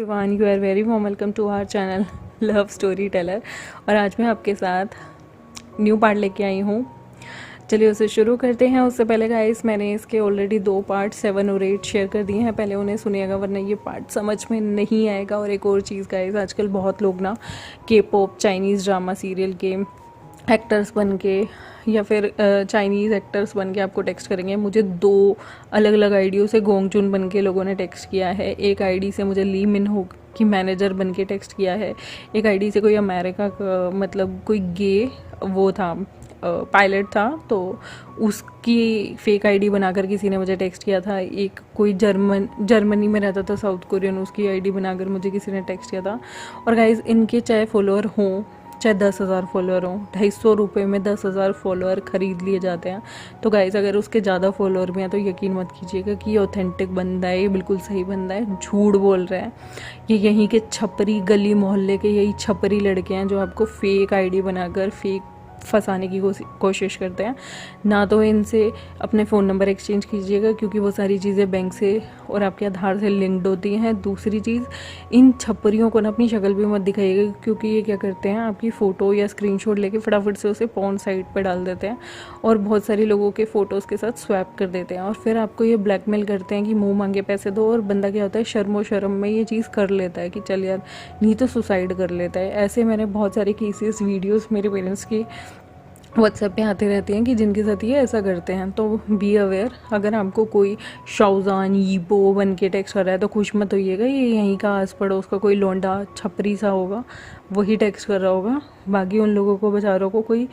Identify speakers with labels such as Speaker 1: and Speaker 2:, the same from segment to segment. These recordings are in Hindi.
Speaker 1: Everyone, you are very warm welcome to our channel love story teller. और आज मैं आपके साथ न्यू पार्ट लेके आई हूँ। चलिए उसे शुरू करते हैं। उससे पहले गाइस, मैंने इसके ऑलरेडी 2 पार्ट 7 और 8 शेयर कर दिए हैं, पहले उन्हें सुनिएगा वरना ये पार्ट समझ में नहीं आएगा। और एक और चीज़ गाइस, आजकल बहुत लोग ना के पॉप चाइनीज़ ड्रामा सीरियल के एक्टर्स बन के या फिर चाइनीज़ एक्टर्स बन के आपको टेक्स्ट करेंगे। मुझे 2 अलग अलग आईडियों से गोंगचुन बन के लोगों ने टेक्स्ट किया है। एक आईडी से मुझे ली मिन हो की मैनेजर बन के टेक्स्ट किया है। एक आईडी से कोई अमेरिका का मतलब कोई गे वो था, पायलट था, तो उसकी फेक आईडी बनाकर किसी ने मुझे टेक्स्ट किया था। एक कोई जर्मनी में रहता था, साउथ कोरियन, उसकी आईडी बनाकर मुझे किसी ने टेक्स्ट किया था। और गाइज़, इनके चाहे फॉलोअर हों चाहे 10,000 फॉलोअर हों, 250 रुपये में 10,000 फॉलोअर ख़रीद लिए जाते हैं। तो गाइज़, अगर उसके ज़्यादा फॉलोअर भी हैं तो यकीन मत कीजिएगा कि ये ऑथेंटिक बंदा है, ये बिल्कुल सही बंदा है, झूठ बोल रहा है। ये यहीं के छपरी गली मोहल्ले के यही छपरी लड़के हैं जो आपको फेक आईडी बनाकर फेक फंसाने की कोशिश करते हैं। ना तो इनसे अपने फ़ोन नंबर एक्सचेंज कीजिएगा, क्योंकि वो सारी चीज़ें बैंक से और आपके आधार से लिंक्ड होती हैं। दूसरी चीज़, इन छपरियों को ना अपनी शक्ल भी मत दिखाइएगा, क्योंकि ये क्या करते हैं, आपकी फ़ोटो या स्क्रीनशॉट लेके फटाफट से उसे पॉर्न साइट पर डाल देते हैं और बहुत सारे लोगों के फ़ोटोज़ के साथ स्वैप कर देते हैं। और फिर आपको ये ब्लैकमेल करते हैं कि मुँह मांगे पैसे दो, और बंदा क्या होता है, शर्मो शर्म में ये चीज़ कर लेता है कि चल यार, नहीं तो सुसाइड कर लेता है। ऐसे मैंने बहुत सारे केसेस वीडियोज़ मेरे पेरेंट्स की व्हाट्सएप पे आते रहती हैं कि जिनके साथ ये ऐसा करते हैं। तो बी अवेयर, अगर आपको कोई शाउजान ईबो बन के टेक्स्ट कर रहा है तो खुश मत होइएगा, ये यहीं का आस पड़ोस का कोई लौंडा छपरी सा होगा, वही टेक्स्ट कर रहा होगा। बाकी उन लोगों को बेचारों को कोई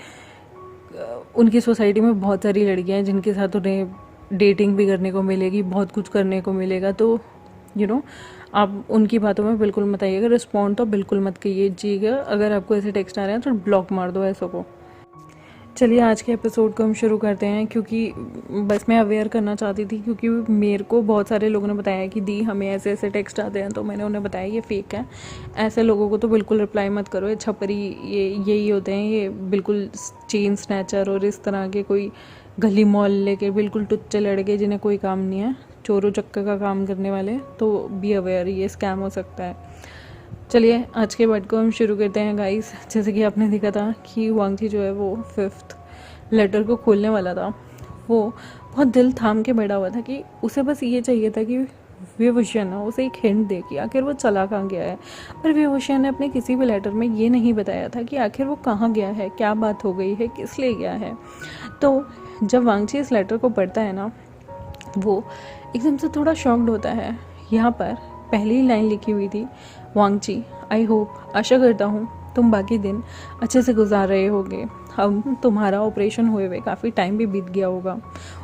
Speaker 1: उनकी सोसाइटी में बहुत सारी लड़कियां हैं जिनके साथ उन्हें डेटिंग भी करने को मिलेगी, बहुत कुछ करने को मिलेगा। तो आप उनकी बातों में बिल्कुल मत आइएगा, रिस्पॉन्ड तो बिल्कुल मत कीजिएगा। अगर आपको ऐसे टेक्स्ट आ रहे हैं तो ब्लॉक मार दो ऐसों को। चलिए आज के एपिसोड को हम शुरू करते हैं, क्योंकि बस मैं अवेयर करना चाहती थी, क्योंकि मेरे को बहुत सारे लोगों ने बताया कि दी हमें ऐसे ऐसे टेक्स्ट आते हैं, तो मैंने उन्हें बताया ये फेक है। ऐसे लोगों को तो बिल्कुल रिप्लाई मत करो, ये छपरी यही होते हैं, ये बिल्कुल चेन स्नैचर और इस तरह के कोई गली मोहल्ले के बिल्कुल टुच्चे लड़के जिन्हें कोई काम नहीं है, चोरों चक्कर का काम करने वाले। तो बी अवेयर, ये स्कैम हो सकता है। चलिए आज के पार्ट को हम शुरू करते हैं गाइस। जैसे कि आपने देखा था कि वांगची जो है वो 5th लेटर को खोलने वाला था, वो बहुत दिल थाम के बैठा हुआ था कि उसे बस ये चाहिए था कि विभूषण ना उसे एक हिंट दे कि आखिर वो चला कहाँ गया है। पर विभूषण ने अपने किसी भी लेटर में ये नहीं बताया था कि आखिर वो कहाँ गया है, क्या बात हो गई है, किस लिए गया है। तो जब वांगची इस लेटर को पढ़ता है ना, वो एकदम से थोड़ा शॉक्ड होता है। यहाँ पर पहली लाइन लिखी हुई थी, वांगची, आई होप, आशा करता हूँ तुम बाकी दिन अच्छे से गुजार रहे होगे। अब तुम्हारा ऑपरेशन हुए हुए काफ़ी टाइम भी बीत गया होगा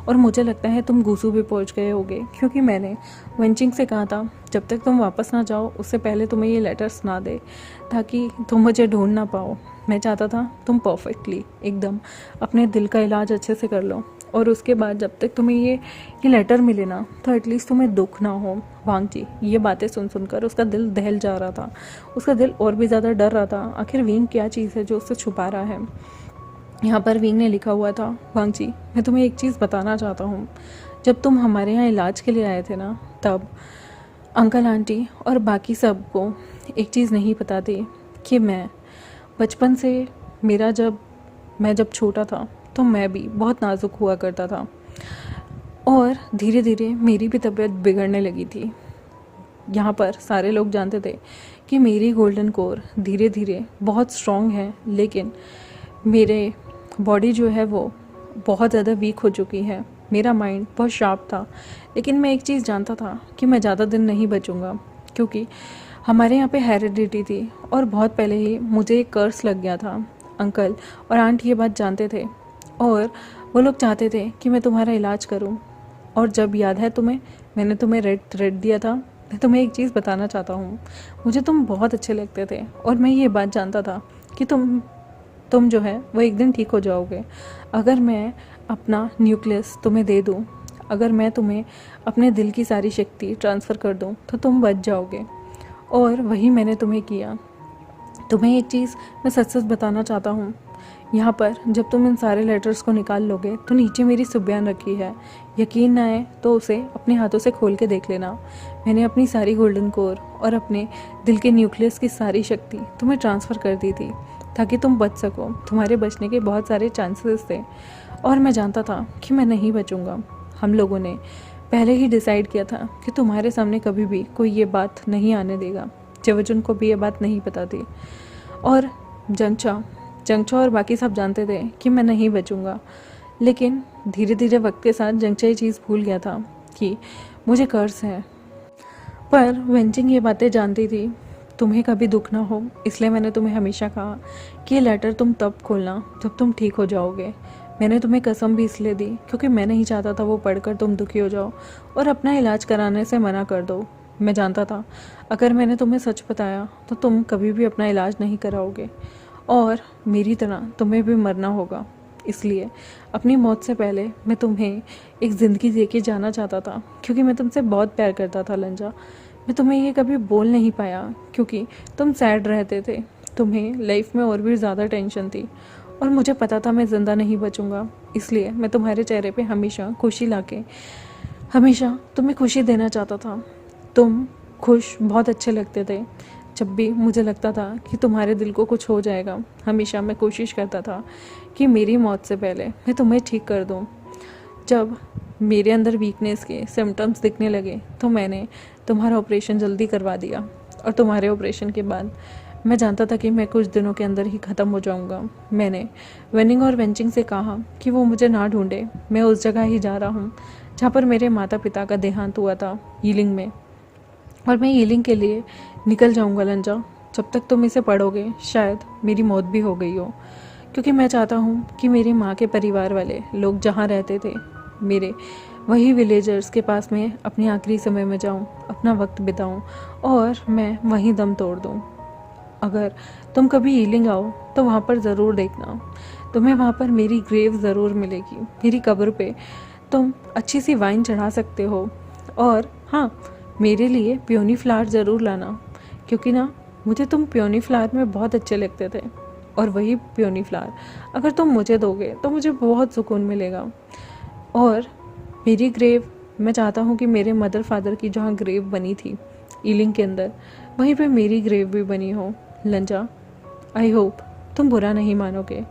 Speaker 1: और मुझे लगता है तुम गुसू भी पहुँच गए होगे, क्योंकि मैंने वेंचिंग से कहा था जब तक तुम वापस ना जाओ उससे पहले तुम्हें ये लेटर सुना दे, ताकि तुम मुझे ढूंढ ना पाओ। मैं चाहता था तुम परफेक्टली एकदम अपने दिल का इलाज अच्छे से कर लो, और उसके बाद जब तक तुम्हें ये लेटर मिले ना, तो एटलीस्ट तुम्हें दुख ना हो। वांगची ये बातें सुनकर उसका दिल दहल जा रहा था, उसका दिल और भी ज़्यादा डर रहा था। आखिर विंग क्या चीज़ है जो उससे छुपा रहा है। यहाँ पर विंग ने लिखा हुआ था, वांगची, मैं तुम्हें एक चीज़ बताना चाहता हूँ। जब तुम हमारे यहाँ इलाज के लिए आए थे ना, तब अंकल आंटी और बाकी सबको एक चीज़ नहीं पता थी कि मैं बचपन से मैं जब छोटा था तो मैं भी बहुत नाजुक हुआ करता था, और धीरे धीरे मेरी भी तबीयत बिगड़ने लगी थी। यहाँ पर सारे लोग जानते थे कि मेरी गोल्डन कोर धीरे धीरे बहुत स्ट्रॉन्ग है, लेकिन मेरे बॉडी जो है वो बहुत ज़्यादा वीक हो चुकी है। मेरा माइंड बहुत शार्प था, लेकिन मैं एक चीज़ जानता था कि मैं ज़्यादा दिन नहीं बचूँगा, क्योंकि हमारे यहाँ पे हेरिडिटी थी और बहुत पहले ही मुझे एक कर्स लग गया था। अंकल और आंट ये बात जानते थे और वो लोग चाहते थे कि मैं तुम्हारा इलाज करूं। और जब याद है तुम्हें, मैंने तुम्हें रेड थ्रेड दिया था। मैं तुम्हें एक चीज़ बताना चाहता हूँ, मुझे तुम बहुत अच्छे लगते थे और मैं ये बात जानता था कि तुम जो है वो एक दिन ठीक हो जाओगे। अगर मैं अपना न्यूक्लियस तुम्हें दे दूँ, अगर मैं तुम्हें अपने दिल की सारी शक्ति ट्रांसफ़र कर दूँ, तो तुम बच जाओगे। और वही मैंने तुम्हें किया। तुम्हें एक चीज़ मैं सच सच बताना चाहता हूँ, यहाँ पर जब तुम इन सारे लेटर्स को निकाल लोगे तो नीचे मेरी सुबयान रखी है। यकीन ना आए तो उसे अपने हाथों से खोल के देख लेना। मैंने अपनी सारी गोल्डन कोर और अपने दिल के न्यूक्लियस की सारी शक्ति तुम्हें ट्रांसफ़र कर दी थी ताकि तुम बच सको। तुम्हारे बचने के बहुत सारे चांसेस थे और मैं जानता था कि मैं नहीं बचूंगा। हम लोगों ने पहले ही डिसाइड किया था कि तुम्हारे सामने कभी भी कोई ये बात नहीं आने देगा। जवजुन को भी ये बात नहीं पता थी और जंगचा और बाकी सब जानते थे कि मैं नहीं बचूंगा। लेकिन धीरे धीरे वक्त के साथ जंगचा ये चीज़ भूल गया था कि मुझे कर्ज है। पर वेंचिंग ये बातें जानती थी तुम्हें कभी दुख ना हो, इसलिए मैंने तुम्हें हमेशा कहा कि ये लेटर तुम तब खोलना जब तुम ठीक हो जाओगे। मैंने तुम्हें कसम भी इसलिए दी क्योंकि मैं नहीं चाहता था वो पढ़कर तुम दुखी हो जाओ और अपना इलाज कराने से मना कर दो। मैं जानता था अगर मैंने तुम्हें सच बताया तो तुम कभी भी अपना इलाज नहीं कराओगे और मेरी तरह तुम्हें भी मरना होगा। इसलिए अपनी मौत से पहले मैं तुम्हें एक ज़िंदगी दे के जाना चाहता था क्योंकि मैं तुमसे बहुत प्यार करता था लंजा। मैं तुम्हें ये कभी बोल नहीं पाया क्योंकि तुम सैड रहते थे, तुम्हें लाइफ में और भी ज़्यादा टेंशन थी और मुझे पता था मैं ज़िंदा नहीं बचूंगा। इसलिए मैं तुम्हारे चेहरे पे हमेशा खुशी लाके हमेशा तुम्हें खुशी देना चाहता था। तुम खुश बहुत अच्छे लगते थे। जब भी मुझे लगता था कि तुम्हारे दिल को कुछ हो जाएगा, हमेशा मैं कोशिश करता था कि मेरी मौत से पहले मैं तुम्हें ठीक कर दूं। जब मेरे अंदर वीकनेस के सिम्टम्स दिखने लगे तो मैंने तुम्हारा ऑपरेशन जल्दी करवा दिया और तुम्हारे ऑपरेशन के बाद मैं जानता था कि मैं कुछ दिनों के अंदर ही ख़त्म हो जाऊंगा। मैंने वेनिंग और वेंचिंग से कहा कि वो मुझे ना ढूंढे, मैं उस जगह ही जा रहा हूँ जहाँ पर मेरे माता पिता का देहांत हुआ था, हीलिंग में। और मैं हीलिंग के लिए निकल जाऊंगा लंजा। जब तक तुम इसे पढ़ोगे शायद मेरी मौत भी हो गई हो, क्योंकि मैं चाहता हूँ कि मेरी माँ के परिवार वाले लोग जहाँ रहते थे, मेरे वही विलेजर्स के पास में अपने आखिरी समय में जाऊँ, अपना वक्त बिताऊँ और मैं वहीं दम तोड़ दूँ। अगर तुम कभी हीलिंग आओ तो वहाँ पर ज़रूर देखना, तुम्हें वहाँ पर मेरी ग्रेव ज़रूर मिलेगी। मेरी कब्र पे तुम अच्छी सी वाइन चढ़ा सकते हो और हाँ, मेरे लिए पियोनी फ्लावर ज़रूर लाना, क्योंकि ना मुझे तुम पियोनी फ्लावर में बहुत अच्छे लगते थे और वही पियोनी फ्लावर अगर तुम मुझे दोगे तो मुझे बहुत सुकून मिलेगा। और मेरी ग्रेव, मैं चाहता हूँ कि मेरे मदर फादर की जहाँ ग्रेव बनी थी हीलिंग के अंदर, वहीं पे मेरी ग्रेव भी बनी हो लंजा। आई होप तुम बुरा नहीं मानोगे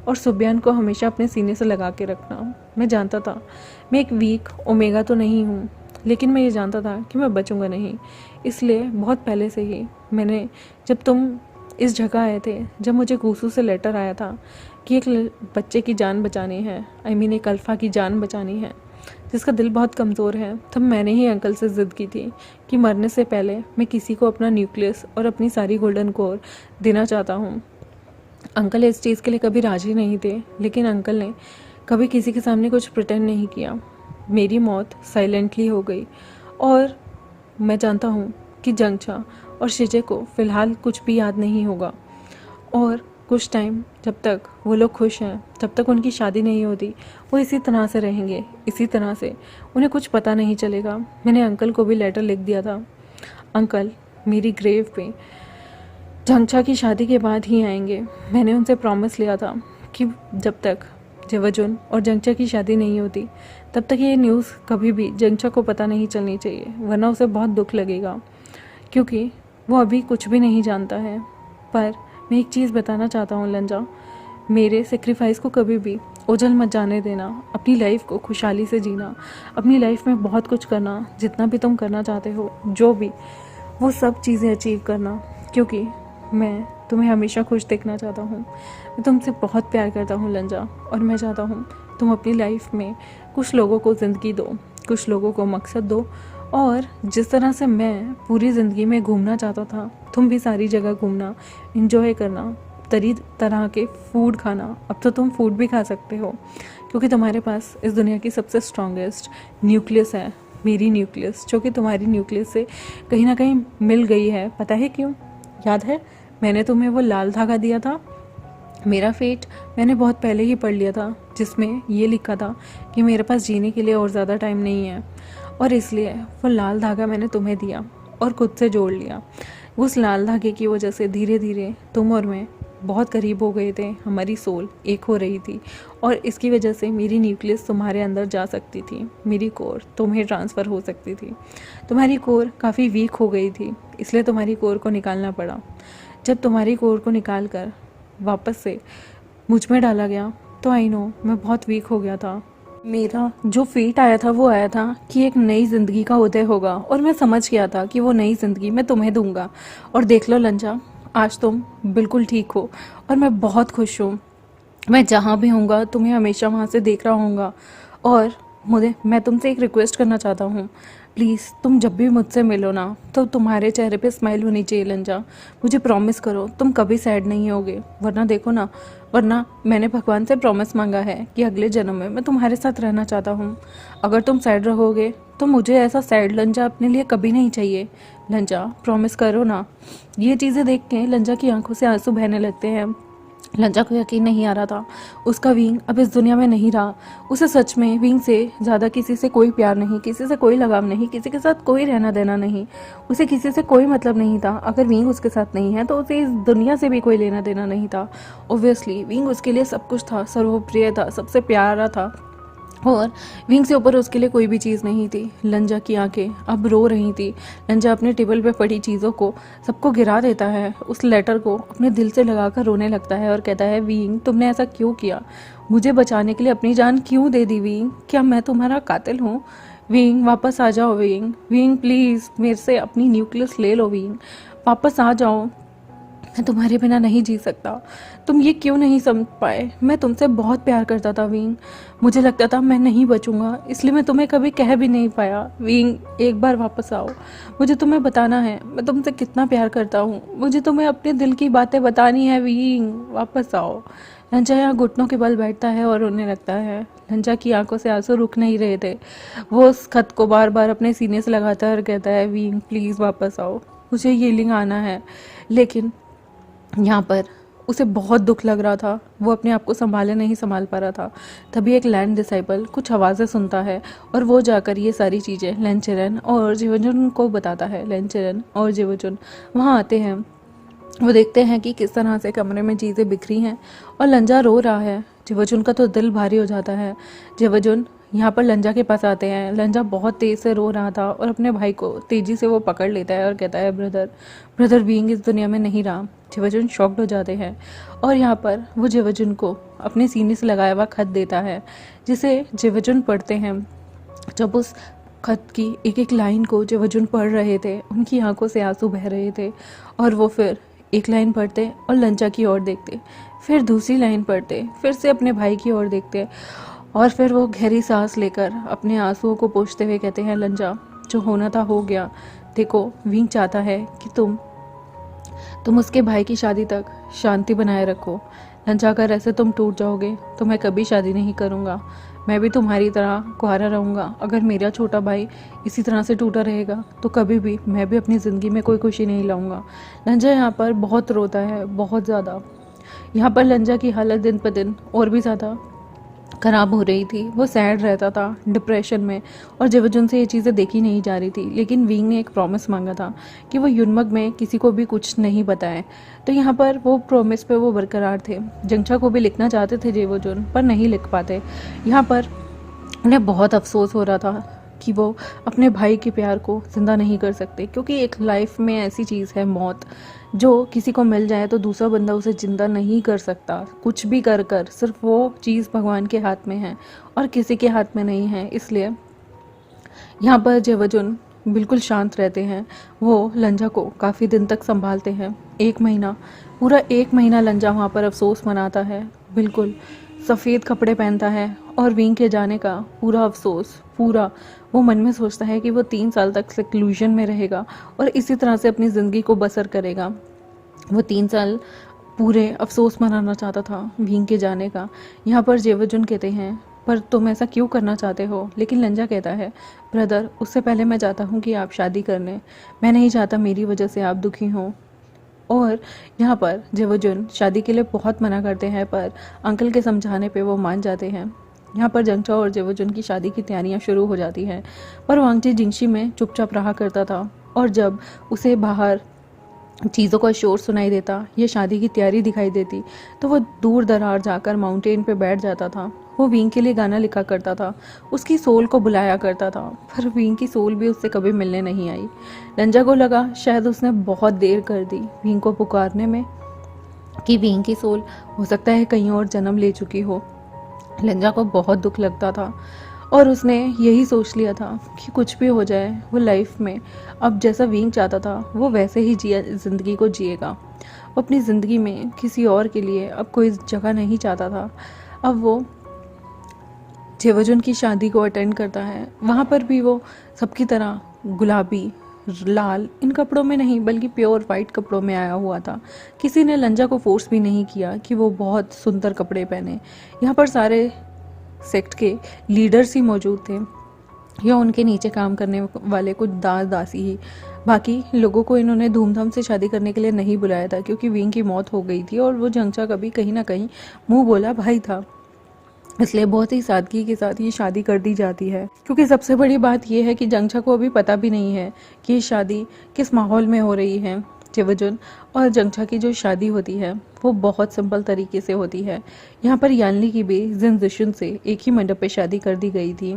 Speaker 1: और सुबयान को हमेशा अपने सीने से लगा के रखना। मैं जानता था मैं एक वीक ओमेगा तो नहीं हूँ, लेकिन मैं ये जानता था कि मैं बचूंगा नहीं। इसलिए बहुत पहले से ही मैंने, जब तुम इस जगह आए थे, जब मुझे गूसू से लेटर आया था कि एक बच्चे की जान बचानी है, एक अल्फ़ा की जान बचानी है जिसका दिल बहुत कमज़ोर है, तब मैंने ही अंकल से ज़िद की थी कि मरने से पहले मैं किसी को अपना न्यूक्लियस और अपनी सारी गोल्डन कोर देना चाहता हूँ। अंकल इस चीज़ के लिए कभी राज़ी नहीं थे, लेकिन अंकल ने कभी किसी के सामने कुछ प्रिटेंड नहीं किया। मेरी मौत साइलेंटली हो गई और मैं जानता हूँ कि जंगचा और शिजे को फ़िलहाल कुछ भी याद नहीं होगा और कुछ टाइम जब तक वो लोग खुश हैं, जब तक उनकी शादी नहीं होती, वो इसी तरह से रहेंगे, इसी तरह से उन्हें कुछ पता नहीं चलेगा। मैंने अंकल को भी लेटर लिख दिया था। अंकल मेरी ग्रेव पे जंगचा की शादी के बाद ही आएंगे। मैंने उनसे प्रॉमिस लिया था कि जब तक जवजुन और जंगचा की शादी नहीं होती तब तक ये न्यूज़ कभी भी जंगचा को पता नहीं चलनी चाहिए, वरना उसे बहुत दुख लगेगा, क्योंकि वो अभी कुछ भी नहीं जानता है। पर मैं एक चीज़ बताना चाहता हूँ लंजा, मेरे सेक्रीफाइस को कभी भी ओझल मत जाने देना। अपनी लाइफ को खुशहाली से जीना, अपनी लाइफ में बहुत कुछ करना, जितना भी तुम करना चाहते हो, जो भी, वो सब चीज़ें अचीव करना, क्योंकि मैं तुम्हें हमेशा खुश देखना चाहता हूँ। मैं तुमसे बहुत प्यार करता हूँ लंजा और मैं चाहता हूँ तुम अपनी लाइफ में कुछ लोगों को ज़िंदगी दो, कुछ लोगों को मकसद दो और जिस तरह से मैं पूरी ज़िंदगी में घूमना चाहता था, तुम भी सारी जगह घूमना, एंजॉय करना, तरह के फूड खाना। अब तो तुम फूड भी खा सकते हो क्योंकि तुम्हारे पास इस दुनिया की सबसे स्ट्रॉन्गेस्ट न्यूक्लियस है, मेरी न्यूक्लियस, जो कि तुम्हारी न्यूक्लियस से कहीं ना कहीं मिल गई है। पता है क्यों? याद है मैंने तुम्हें वो लाल धागा दिया था? मेरा फेट मैंने बहुत पहले ही पढ़ लिया था, जिसमें ये लिखा था कि मेरे पास जीने के लिए और ज़्यादा टाइम नहीं है, और इसलिए वो लाल धागा मैंने तुम्हें दिया और खुद से जोड़ लिया। उस लाल धागे की वजह से धीरे धीरे तुम और मैं बहुत करीब हो गए थे, हमारी सोल एक हो रही थी और इसकी वजह से मेरी न्यूक्लियस तुम्हारे अंदर जा सकती थी, मेरी कोर तुम्हें ट्रांसफ़र हो सकती थी। तुम्हारी कोर काफ़ी वीक हो गई थी, इसलिए तुम्हारी कोर को निकालना पड़ा। जब तुम्हारी कोर को निकाल कर वापस से मुझ में डाला गया तो आई नो मैं बहुत वीक हो गया था। मेरा जो फेट आया था वो आया था कि एक नई ज़िंदगी का उदय होगा और मैं समझ गया था कि वो नई ज़िंदगी मैं तुम्हें दूंगा। और देख लो लंजा, आज तुम बिल्कुल ठीक हो और मैं बहुत खुश हूँ। मैं जहाँ भी होऊंगा तुम्हें हमेशा वहाँ से देख रहा हूँगा। और मैं तुमसे एक रिक्वेस्ट करना चाहता हूँ, प्लीज़ तुम जब भी मुझसे मिलो ना तो तुम्हारे चेहरे पे स्माइल होनी चाहिए लंजा। मुझे प्रॉमिस करो तुम कभी सैड नहीं होगे, वरना देखो ना, वरना मैंने भगवान से प्रॉमिस मांगा है कि अगले जन्म में मैं तुम्हारे साथ रहना चाहता हूँ। अगर तुम सैड रहोगे तो मुझे ऐसा सैड लंजा अपने लिए कभी नहीं चाहिए। लंजा प्रॉमिस करो ना। ये चीज़ें देख के लंजा की आंखों से आंसू बहने लगते हैं। लंजा को यकीन नहीं आ रहा था, उसका विंग अब इस दुनिया में नहीं रहा। उसे सच में विंग से ज़्यादा किसी से कोई प्यार नहीं, किसी से कोई लगाव नहीं, किसी के साथ कोई रहना देना नहीं। उसे किसी से कोई मतलब नहीं था। अगर विंग उसके साथ नहीं है तो उसे इस दुनिया से भी कोई लेना देना नहीं था। ऑब्वियसली विंग उसके लिए सब कुछ था, सर्वप्रिय था, सबसे प्यारा था और विंग से ऊपर उसके लिए कोई भी चीज़ नहीं थी। लंजा की आंखें अब रो रही थी। लंजा अपने टेबल पे पड़ी चीज़ों को सबको गिरा देता है, उस लेटर को अपने दिल से लगाकर रोने लगता है और कहता है, विंग तुमने ऐसा क्यों किया? मुझे बचाने के लिए अपनी जान क्यों दे दी विंग? क्या मैं तुम्हारा कातिल हूँ? विंग वापस आ जाओ विंग, विंग प्लीज़ मेरे से अपनी न्यूक्लियस ले लो विंग, वापस आ जाओ, मैं तुम्हारे बिना नहीं जी सकता। तुम ये क्यों नहीं समझ पाए? मैं तुमसे बहुत प्यार करता था विंग, मुझे लगता था मैं नहीं बचूंगा, इसलिए मैं तुम्हें कभी कह भी नहीं पाया। विंग एक बार वापस आओ, मुझे तुम्हें बताना है मैं तुमसे कितना प्यार करता हूँ, मुझे तुम्हें अपने दिल की बातें बतानी है। विंग वापस आओ। लंजा यहाँ घुटनों के बल बैठता है और रोने लगता है। लंजा की आंखों से आंसू रुक नहीं रहे थे। वो उस खत को बार बार अपने सीने से लगाता है और कहता है, विंग प्लीज़ वापस आओ, मुझे हीलिंग आना है। लेकिन यहाँ पर उसे बहुत दुख लग रहा था, वो अपने आप को नहीं संभाल पा रहा था। तभी एक लैंड डिसाइपल कुछ आवाज़ें सुनता है और वो जाकर ये सारी चीज़ें लेंचरन और जिवजुन को बताता है। लेंचरन और जिवजुन वहाँ आते हैं, वो देखते हैं कि किस तरह से कमरे में चीज़ें बिखरी हैं और लंजा रो रहा है। जिवजुन का तो दिल भारी हो जाता है। जिवजुन यहाँ पर लंजा के पास आते हैं। लंजा बहुत तेज़ से रो रहा था और अपने भाई को तेज़ी से वो पकड़ लेता है और कहता है, ब्रदर बीइंग इस दुनिया में नहीं रहा। जिवजुन शॉक्ड हो जाते हैं और यहाँ पर वो जिवजुन को अपने सीने से लगाया हुआ खत देता है, जिसे जिवजुन पढ़ते हैं। जब उस खत की एक एक लाइन को जिवजुन पढ़ रहे थे, उनकी आंखों से आंसू बह रहे थे और वो फिर एक लाइन पढ़ते और लंजा की ओर देखते, फिर दूसरी लाइन पढ़ते, फिर से अपने भाई की ओर देखते और फिर वो गहरी सांस लेकर अपने आंसुओं को पोंछते हुए कहते हैं, लंजा जो होना था हो गया। देखो विंग चाहता है कि तुम उसके भाई की शादी तक शांति बनाए रखो। लंजा अगर ऐसे तुम टूट जाओगे तो मैं कभी शादी नहीं करूँगा। मैं भी तुम्हारी तरह कुंवारा रहूँगा। अगर मेरा छोटा भाई इसी तरह से टूटा रहेगा तो कभी भी मैं भी अपनी ज़िंदगी में कोई खुशी नहीं लाऊंगा। लंजा यहाँ पर बहुत रोता है, बहुत ज़्यादा। यहाँ पर लंजा की हालत दिन पर दिन और भी ज़्यादा ख़राब हो रही थी। वो सैड रहता था, डिप्रेशन में, और जिवजुन से ये चीज़ें देखी नहीं जा रही थी। लेकिन विंग ने एक प्रॉमिस मांगा था कि वो युनमग में किसी को भी कुछ नहीं बताए, तो यहाँ पर वो प्रॉमिस पे वो बरकरार थे। जंगचा को भी लिखना चाहते थे जिवजुन, पर नहीं लिख पाते। यहाँ पर उन्हें बहुत अफसोस हो रहा था कि वो अपने भाई के प्यार को ज़िंदा नहीं कर सकते, क्योंकि एक लाइफ में ऐसी चीज़ है मौत, जो किसी को मिल जाए तो दूसरा बंदा उसे ज़िंदा नहीं कर सकता। कुछ भी कर कर सिर्फ वो चीज़ भगवान के हाथ में है और किसी के हाथ में नहीं है। इसलिए यहाँ पर जिवजुन बिल्कुल शांत रहते हैं। वो लंजा को काफ़ी दिन तक संभालते हैं। 1 महीना, पूरा 1 महीना लंजा वहाँ पर अफसोस मनाता है। बिल्कुल सफ़ेद कपड़े पहनता है और विंग के जाने का पूरा अफसोस, पूरा वो मन में सोचता है कि वो 3 साल तक सेक्लूजन में रहेगा और इसी तरह से अपनी ज़िंदगी को बसर करेगा। वो 3 साल पूरे अफसोस मनाना चाहता था विंग के जाने का। यहाँ पर जिवजुन कहते हैं, पर तुम ऐसा क्यों करना चाहते हो? लेकिन लंजा कहता है, ब्रदर उससे पहले मैं चाहता हूँ कि आप शादी कर लें। मैं नहीं चाहता मेरी वजह से आप दुखी हों। और यहाँ पर जिवजुन शादी के लिए बहुत मना करते हैं, पर अंकल के समझाने पे वो मान जाते हैं। यहाँ पर जंगचा और जिवजुन की शादी की तैयारियाँ शुरू हो जाती हैं, पर वांगची जिंगशी में चुपचाप रहा करता था। और जब उसे बाहर चीज़ों का शोर सुनाई देता या शादी की तैयारी दिखाई देती तो वो दूर दरार जाकर माउंटेन पे बैठ जाता था। वो विंग के लिए गाना लिखा करता था, उसकी सोल को बुलाया करता था, पर विंग की सोल भी उससे कभी मिलने नहीं आई। लंजा को लगा शायद उसने बहुत देर कर दी विंग को पुकारने में, कि विंग की सोल हो सकता है कहीं और जन्म ले चुकी हो। लंजा को बहुत दुख लगता था और उसने यही सोच लिया था कि कुछ भी हो जाए वो लाइफ में अब जैसा विंग चाहता था वो वैसे ही ज़िंदगी को जिएगा। वो अपनी ज़िंदगी में किसी और के लिए अब कोई जगह नहीं चाहता था। अब वो जेवजुन की शादी को अटेंड करता है, वहाँ पर भी वो सबकी तरह गुलाबी लाल इन कपड़ों में नहीं बल्कि प्योर वाइट कपड़ों में आया हुआ था। किसी ने लंजा को फोर्स भी नहीं किया कि वो बहुत सुंदर कपड़े पहने। यहाँ पर सारे सेक्ट के लीडर्स ही मौजूद थे या उनके नीचे काम करने वाले कुछ दास दासी ही। बाकी लोगों को इन्होंने धूमधाम से शादी करने के लिए नहीं बुलाया था क्योंकि विंग की मौत हो गई थी और वो जंगचा कभी कहीं ना कहीं मुंह बोला भाई था, इसलिए बहुत ही सादगी के साथ ये शादी कर दी जाती है। क्योंकि सबसे बड़ी बात यह है कि जंगचा को अभी पता भी नहीं है कि ये शादी किस माहौल में हो रही है। जेवजुन और जंगचा की जो शादी होती है वो बहुत सिंपल तरीके से होती है। यहाँ पर यानली की भी जिनजुन से एक ही मंडप पे शादी कर दी गई थी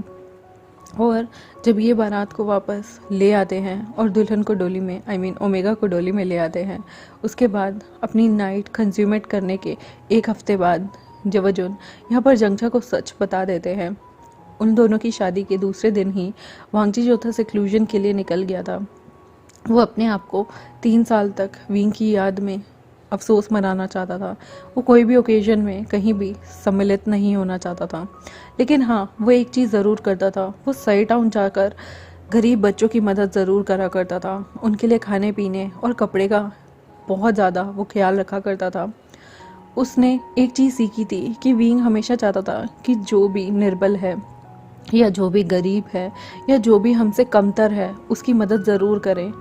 Speaker 1: और जब ये बारात को वापस ले आते हैं और दुल्हन को डोली में ओमेगा को डोली में ले आते हैं, उसके बाद अपनी नाइट कंज्यूमेट करने के एक हफ्ते बाद जेवजुन यहाँ पर जंगचा को सच बता देते हैं। उन दोनों की शादी के दूसरे दिन ही वांगजी जोथा सेक्लूजन के लिए निकल गया था। वो अपने आप को 3 साल तक विंग की याद में अफसोस मनाना चाहता था। वो कोई भी ओकेजन में कहीं भी सम्मिलित नहीं होना चाहता था, लेकिन हाँ वो एक चीज़ ज़रूर करता था, वो सही टाउन जाकर गरीब बच्चों की मदद ज़रूर करा करता था। उनके लिए खाने पीने और कपड़े का बहुत ज़्यादा वो ख्याल रखा करता था। उसने एक चीज़ सीखी थी कि विंग हमेशा चाहता था कि जो भी निर्बल है या जो भी गरीब है या जो भी हमसे कमतर है उसकी मदद ज़रूर करें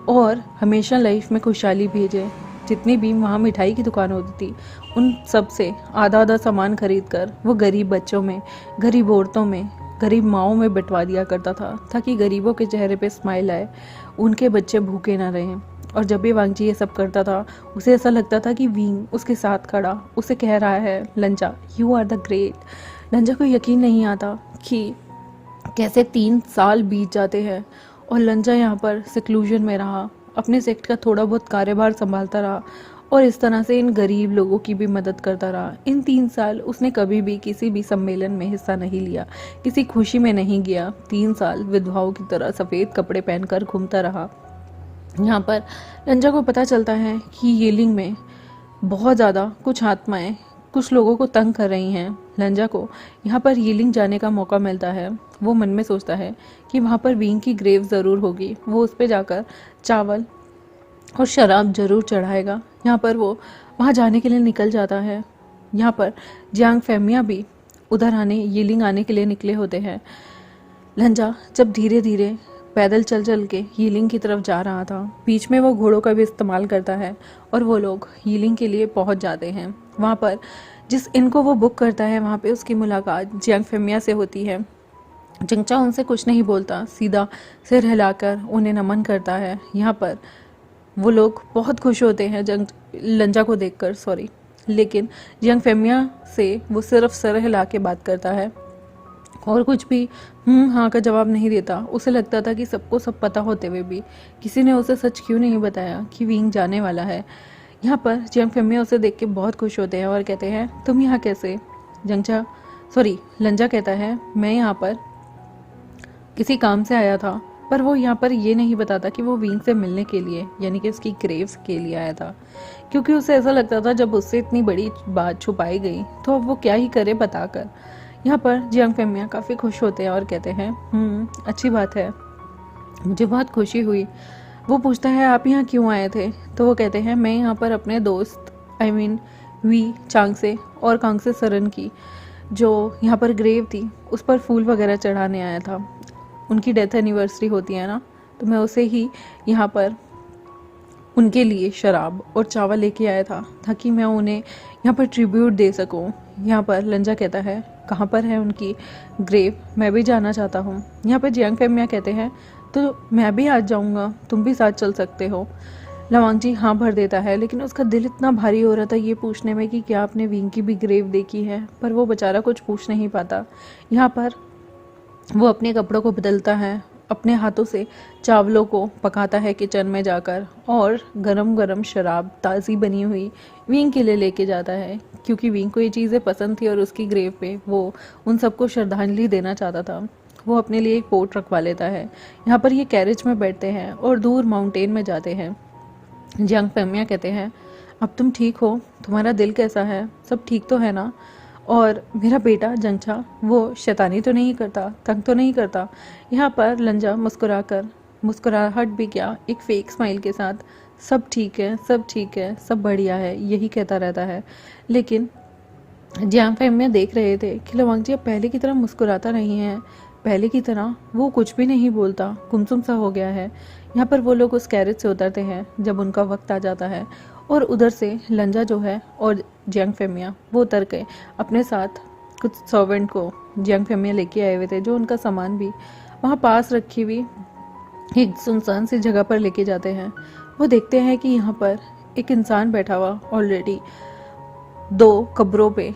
Speaker 1: और हमेशा लाइफ में खुशहाली भेजें। जितनी भी वहाँ मिठाई की दुकान होती थी उन सब से आधा आधा सामान खरीद कर वो गरीब बच्चों में, गरीब औरतों में, गरीब माओं में बंटवा दिया करता था ताकि गरीबों के चेहरे पे स्माइल आए, उनके बच्चे भूखे ना रहें। और जब भी वांगजी ये सब करता था उसे ऐसा लगता था कि विंग उसके साथ खड़ा उसे कह रहा है लंजा यू आर द ग्रेट। लंजा को यकीन नहीं आता कि कैसे 3 साल बीत जाते हैं और लंजा यहाँ पर सेक्लूजन में रहा, अपने सेक्ट का थोड़ा बहुत कार्यभार संभालता रहा और इस तरह से इन गरीब लोगों की भी मदद करता रहा। इन 3 साल उसने कभी भी किसी भी सम्मेलन में हिस्सा नहीं लिया, किसी खुशी में नहीं गया। 3 साल विधवाओं की तरह सफ़ेद कपड़े पहनकर घूमता रहा। यहाँ पर लंजा को पता चलता है कि येलिंग में बहुत ज़्यादा कुछ आत्माएं कुछ लोगों को तंग कर रही हैं। लंजा को यहाँ पर येलिंग जाने का मौका मिलता है। वो मन में सोचता है कि वहाँ पर विंग की ग्रेव ज़रूर होगी, वो उस पर जाकर चावल और शराब ज़रूर चढ़ाएगा। यहाँ पर वो वहाँ जाने के लिए निकल जाता है। यहाँ पर जियांग फेमिया भी उधर येलिंग आने के लिए निकले होते हैं। लंजा जब धीरे धीरे पैदल चल चल के हीलिंग की तरफ जा रहा था, बीच में वो घोड़ों का भी इस्तेमाल करता है और वो लोग हीलिंग के लिए पहुंच जाते हैं। वहाँ पर जिस इनको वो बुक करता है वहाँ पे उसकी मुलाकात जियांग फेमिया से होती है। जंगचा उनसे कुछ नहीं बोलता, सीधा सिर हिलाकर उन्हें नमन करता है। यहाँ पर वो लोग बहुत खुश होते हैं लंजा को देखकर, लेकिन जियांग फेमिया से वो सिर्फ सिर हिला के बात करता है और कुछ भी हाँ का जवाब नहीं देता। उसे लगता था कि सबको सब पता होते हुए भी किसी ने उसे सच क्यों नहीं बताया कि विंग जाने वाला है। यहाँ पर जियांग फेमिया उसे देख के बहुत खुश होते हैं और कहते हैं तुम यहाँ कैसे। लंजा कहता है मैं यहाँ पर किसी काम से आया था, पर वो यहाँ पर ये नहीं बताता कि वो विंग से मिलने के लिए यानी कि उसकी ग्रेव्स के लिए आया था, क्योंकि उसे ऐसा लगता था जब उससे इतनी बड़ी बात छुपाई गई तो अब वो क्या ही करे बताकर। यहाँ पर जियांग फेमिया काफ़ी खुश होते हैं और कहते हैं अच्छी बात है, मुझे बहुत खुशी हुई। वो पूछता है आप यहाँ क्यों आए थे, तो वो कहते हैं मैं यहाँ पर अपने दोस्त वी चांगसे और कांगसे सरन की जो यहाँ पर ग्रेव थी उस पर फूल वगैरह चढ़ाने आया था। उनकी डेथ एनिवर्सरी होती है ना, तो मैं उसे ही यहाँ पर उनके लिए शराब और चावल लेके आया था ताकि मैं उन्हें यहाँ पर ट्रिब्यूट दे सकूँ। यहाँ पर लंजा कहता है कहाँ पर है उनकी ग्रेव, मैं भी जाना चाहता हूँ। यहाँ पर जियांग फेमिया कहते हैं तो मैं भी आज जाऊँगा, तुम भी साथ चल सकते हो। लवांग जी हाँ भर देता है, लेकिन उसका दिल इतना भारी हो रहा था ये पूछने में कि क्या आपने विंग की भी ग्रेव देखी है, पर वो बेचारा कुछ पूछ नहीं पाता। यहाँ पर वो अपने कपड़ों को बदलता है, अपने हाथों से चावलों को पकाता है किचन में जाकर, और गरम गरम शराब ताज़ी बनी हुई विंग के लिए लेके जाता है, क्योंकि विंग को ये चीज़ें पसंद थी और उसकी ग्रेव पे वो उन सबको श्रद्धांजलि देना चाहता था। वो अपने लिए एक पोट रखवा लेता है। यहाँ पर ये कैरेज में बैठते हैं और दूर माउंटेन में जाते हैं। जियांग फेमिया कहते हैं, अब तुम ठीक हो, तुम्हारा दिल कैसा है, सब ठीक तो है ना? और मेरा बेटा जंगछा वो शैतानी तो नहीं करता, तंग तो नहीं करता? यहाँ पर लंजा मुस्कुराहट भी क्या, एक फेक स्माइल के साथ, सब ठीक है, सब ठीक है, सब बढ़िया है, यही कहता रहता है। लेकिन जियांग फेमिया देख रहे थे कि लवांग जी अब पहले की तरह मुस्कुराता नहीं है, पहले की तरह वो कुछ भी नहीं बोलता, गुमसुम सा हो गया है। यहाँ पर वो लोग उस कैरेज से उतरते हैं जब उनका वक्त आ जाता है, और उधर से लंजा जो है और जियांग फेमिया वो उतर गए। अपने साथ कुछ सर्वेंट को जियांग फेमिया लेके आए हुए थे, जो उनका सामान भी वहाँ पास रखी हुई एक सुनसान सी जगह पर लेके जाते हैं। वो देखते हैं कि यहाँ पर एक इंसान बैठा हुआ ऑलरेडी 2 कब्रों पे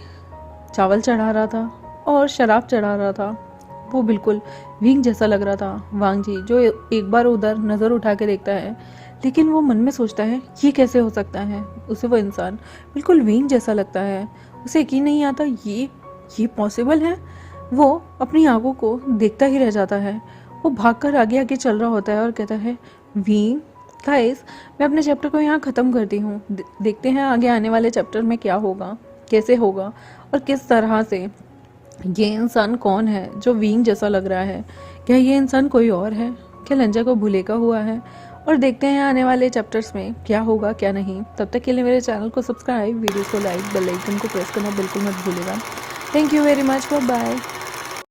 Speaker 1: चावल चढ़ा रहा था और शराब चढ़ा रहा था। वो बिल्कुल विंग जैसा लग रहा था। वांग जी जो एक बार उधर नज़र उठा के देखता है, लेकिन वो मन में सोचता है ये कैसे हो सकता है, उसे वो इंसान बिल्कुल विंग जैसा लगता है। उसे यकीन नहीं आता ये पॉसिबल है। वो अपनी आंखों को देखता ही रह जाता है। वो भागकर आगे आगे चल रहा होता है और कहता है, विंग गाइस, मैं अपने चैप्टर को यहाँ ख़त्म करती हूँ। देखते हैं आगे आने वाले चैप्टर में क्या होगा, कैसे होगा, और किस तरह से ये इंसान कौन है जो विंग जैसा लग रहा है। क्या ये इंसान कोई और है? क्या लंजा को भूलेगा हुआ है? और देखते हैं आने वाले चैप्टर्स में क्या होगा क्या नहीं। तब तक के लिए मेरे चैनल को सब्सक्राइब, वीडियो को लाइक, बेल आइकन को प्रेस करना बिल्कुल मत भूलिएगा। Thank you very much, bye bye.